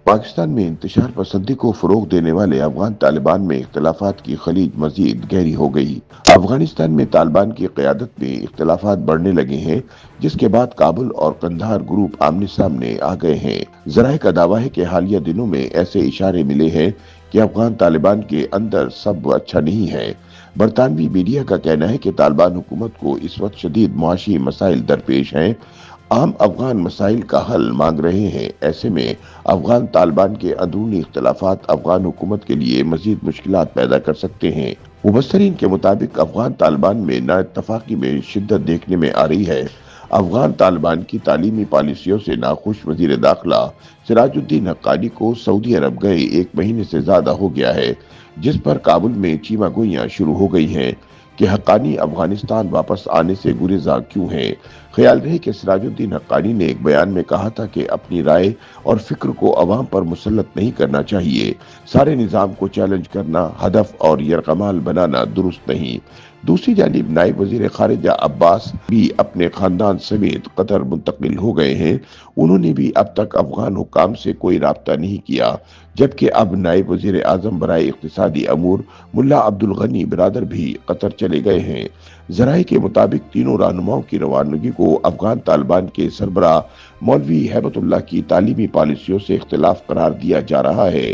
پاکستان میں انتشار پسندی کو فروغ دینے والے افغان طالبان میں اختلافات کی خلیج مزید گہری ہو گئی۔ افغانستان میں طالبان کی قیادت میں اختلافات بڑھنے لگے ہیں، جس کے بعد کابل اور قندھار گروپ آمنے سامنے آ گئے ہیں۔ ذرائع کا دعویٰ ہے کہ حالیہ دنوں میں ایسے اشارے ملے ہیں کہ افغان طالبان کے اندر سب اچھا نہیں ہے۔ برطانوی میڈیا کا کہنا ہے کہ طالبان حکومت کو اس وقت شدید معاشی مسائل درپیش ہیں، عام افغان مسائل کا حل مانگ رہے ہیں۔ ایسے میں افغان طالبان کے اندرونی اختلافات افغان حکومت کے لیے مزید مشکلات پیدا کر سکتے ہیں۔ مبصرین کے مطابق افغان طالبان میں نا اتفاقی میں شدت دیکھنے میں آ رہی ہے۔ افغان طالبان کی تعلیمی پالیسیوں سے ناخوش وزیر داخلہ سراج الدین حقانی کو سعودی عرب گئے 1 مہینے سے زیادہ ہو گیا ہے، جس پر کابل میں چیمہ گوئیاں شروع ہو گئی ہیں کہ حقانی افغانستان واپس آنے سے گریزاں کیوں ہیں۔ خیال رہے کہ سراج الدین حقانی نے ایک بیان میں کہا تھا کہ اپنی رائے اور فکر کو عوام پر مسلط نہیں کرنا چاہیے، سارے نظام کو چیلنج کرنا، ہدف اور یرغمال بنانا درست نہیں۔ دوسری جانب نائب وزیر خارجہ عباس بھی اپنے خاندان سمیت قطر منتقل ہو گئے ہیں۔ انہوں نے بھی اب تک افغان حکام سے کوئی رابطہ نہیں کیا، جبکہ اب نائب وزیر اعظم برائے اقتصادی امور ملا عبدالغنی برادر بھی قطر چلے گئے ہیں۔ ذرائع کے مطابق تینوں رہنماؤں کی روانگی کو افغان طالبان کے سربراہ مولوی ہیبت اللہ کی تعلیمی پالیسیوں سے اختلاف قرار دیا جا رہا ہے۔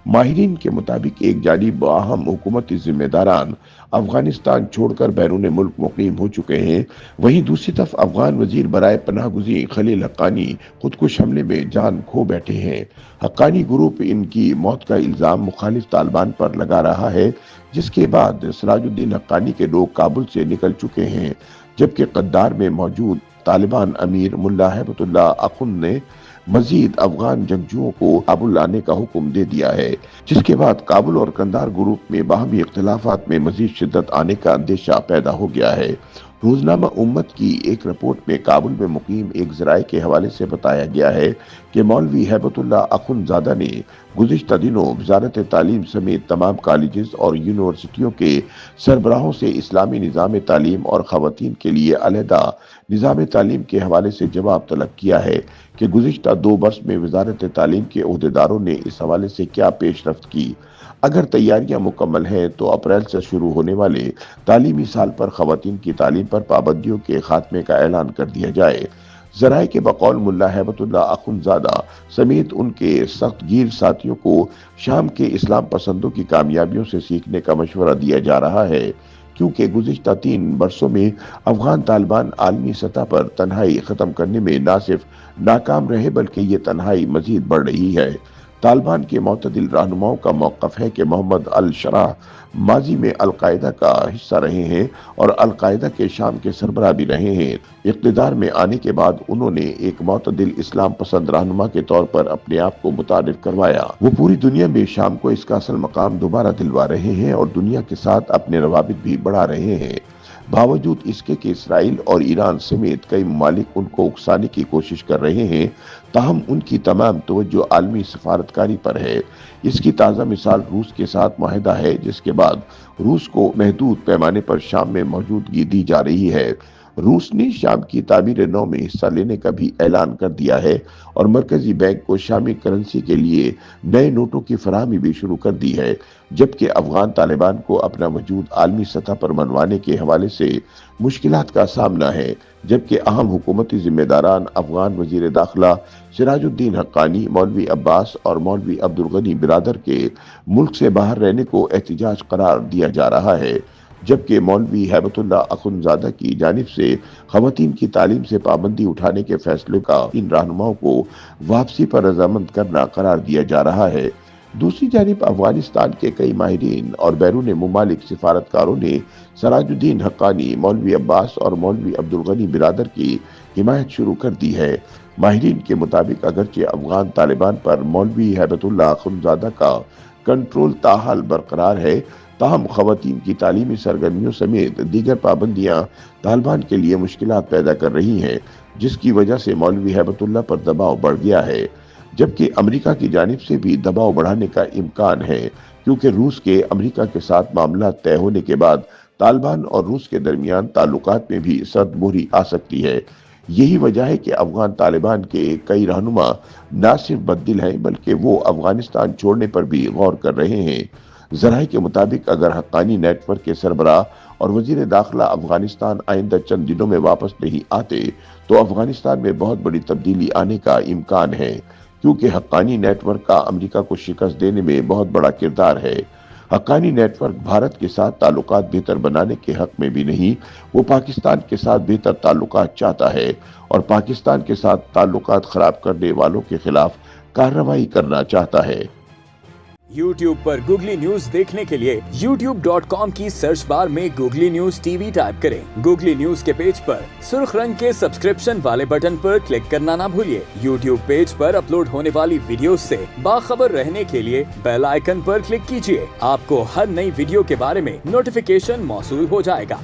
ماہرین کے مطابق ایک جانب اہم حکومتی ذمہ داران افغانستان چھوڑ کر بیرون ملک مقیم ہو چکے ہیں، وہیں دوسری طرف افغان وزیر برائے پناہ گزین خلیل حقانی خودکش حملے میں جان کھو بیٹھے ہیں۔ حقانی گروپ ان کی موت کا الزام مخالف طالبان پر لگا رہا ہے، جس کے بعد سراج الدین حقانی کے لوگ کابل سے نکل چکے ہیں، جبکہ قندھار میں موجود طالبان امیر ملا ہیبت اللہ اخند نے مزید افغان جنگجوؤں کو کابل لانے کا حکم دے دیا ہے، جس کے بعد کابل اور قندھار گروپ میں باہمی اختلافات میں مزید شدت آنے کا اندیشہ پیدا ہو گیا ہے۔ روزنامہ امت کی ایک رپورٹ میں کابل میں مقیم ایک ذرائع کے حوالے سے بتایا گیا ہے کہ مولوی ہیبت اللہ اخند زادہ نے گزشتہ دنوں وزارت تعلیم سمیت تمام کالجز اور یونیورسٹیوں کے سربراہوں سے اسلامی نظام تعلیم اور خواتین کے لیے علیحدہ نظام تعلیم کے حوالے سے جواب طلب کیا ہے کہ گزشتہ 2 برس میں وزارت تعلیم کے عہدیداروں نے اس حوالے سے کیا پیش رفت کی۔ اگر تیاریاں مکمل ہیں تو اپریل سے شروع ہونے والے تعلیمی سال پر خواتین کی تعلیم پر پابندیوں کے خاتمے کا اعلان کر دیا جائے۔ ذرائع کے بقول ملا ہیبت اللہ اخند زادہ سمیت ان کے سخت گیر ساتھیوں کو شام کے اسلام پسندوں کی کامیابیوں سے سیکھنے کا مشورہ دیا جا رہا ہے، کیونکہ گزشتہ 3 برسوں میں افغان طالبان عالمی سطح پر تنہائی ختم کرنے میں نہ صرف ناکام رہے بلکہ یہ تنہائی مزید بڑھ رہی ہے۔ طالبان کے معتدل رہنماؤں کا موقف ہے کہ محمد الشراح ماضی میں القاعدہ کا حصہ رہے ہیں اور القاعدہ کے شام کے سربراہ بھی رہے ہیں۔ اقتدار میں آنے کے بعد انہوں نے ایک معتدل اسلام پسند رہنما کے طور پر اپنے آپ کو متعارف کروایا۔ وہ پوری دنیا میں شام کو اس کا اصل مقام دوبارہ دلوا رہے ہیں اور دنیا کے ساتھ اپنے روابط بھی بڑھا رہے ہیں۔ باوجود اس کے کہ اسرائیل اور ایران سمیت کئی ممالک ان کو اکسانے کی کوشش کر رہے ہیں، تاہم ان کی تمام توجہ عالمی سفارتکاری پر ہے۔ اس کی تازہ مثال روس کے ساتھ معاہدہ ہے، جس کے بعد روس کو محدود پیمانے پر شام میں موجودگی دی جا رہی ہے۔ روس نے شام کی تعمیر نو میں حصہ لینے کا بھی اعلان کر دیا ہے اور مرکزی بینک کو شامی کرنسی کے لیے نئے نوٹوں کی فراہمی بھی شروع کر دی ہے، جبکہ افغان طالبان کو اپنا وجود عالمی سطح پر منوانے کے حوالے سے مشکلات کا سامنا ہے، جبکہ اہم حکومتی ذمہ داران افغان وزیر داخلہ سراج الدین حقانی، مولوی عباس اور مولوی عبدالغنی برادر کے ملک سے باہر رہنے کو احتجاج قرار دیا جا رہا ہے، جبکہ مولوی ہیبت اللہ اخند زادہ کی جانب سے خواتین کی تعلیم سے پابندی اٹھانے کے فیصلے کا ان رہنماؤں کو واپسی پر رضامند کرنا قرار دیا جا رہا ہے۔ دوسری جانب افغانستان کے کئی ماہرین اور بیرون ممالک سفارتکاروں نے سراج الدین حقانی، مولوی عباس اور مولوی عبدالغنی برادر کی حمایت شروع کر دی ہے۔ ماہرین کے مطابق اگرچہ افغان طالبان پر مولوی ہیبت اللہ اخند زادہ کا کنٹرول تاحال برقرار ہے، تاہم خواتین کی تعلیمی سرگرمیوں سمیت دیگر پابندیاں طالبان کے لیے مشکلات پیدا کر رہی ہیں، جس کی وجہ سے مولوی ہیبت اللہ پر دباؤ بڑھ گیا ہے، جبکہ امریکہ کی جانب سے بھی دباؤ بڑھانے کا امکان ہے، کیونکہ روس کے امریکہ کے ساتھ معاملات طے ہونے کے بعد طالبان اور روس کے درمیان تعلقات میں بھی سرد مہری آ سکتی ہے۔ یہی وجہ ہے کہ افغان طالبان کے کئی رہنما نہ صرف بددل ہیں بلکہ وہ افغانستان چھوڑنے پر بھی غور کر رہے ہیں۔ ذرائع کے مطابق اگر حقانی نیٹ ورک کے سربراہ اور وزیر داخلہ افغانستان آئندہ چند دنوں میں واپس نہیں آتے تو افغانستان میں بہت بڑی تبدیلی آنے کا امکان ہے، کیونکہ حقانی نیٹ ورک کا امریکہ کو شکست دینے میں بہت بڑا کردار ہے۔ حقانی نیٹ ورک بھارت کے ساتھ تعلقات بہتر بنانے کے حق میں بھی نہیں، وہ پاکستان کے ساتھ بہتر تعلقات چاہتا ہے اور پاکستان کے ساتھ تعلقات خراب کرنے والوں کے خلاف کارروائی کرنا چاہتا ہے۔ YouTube پر گوگلی نیوز دیکھنے کے لیے youtube.com کی سرچ بار میں googly news T V type کریں۔ گوگلی نیوز کے پیج پر سرخ رنگ کے سبسکرپشن والے بٹن پر کلک کرنا نہ بھولیے۔ YouTube پیج پر اپلوڈ ہونے والی ویڈیوز سے باخبر رہنے کے لیے بیل آئیکن پر کلک کیجیے۔ آپ کو ہر نئی ویڈیو کے بارے میں نوٹیفیکیشن موصول ہو جائے گا۔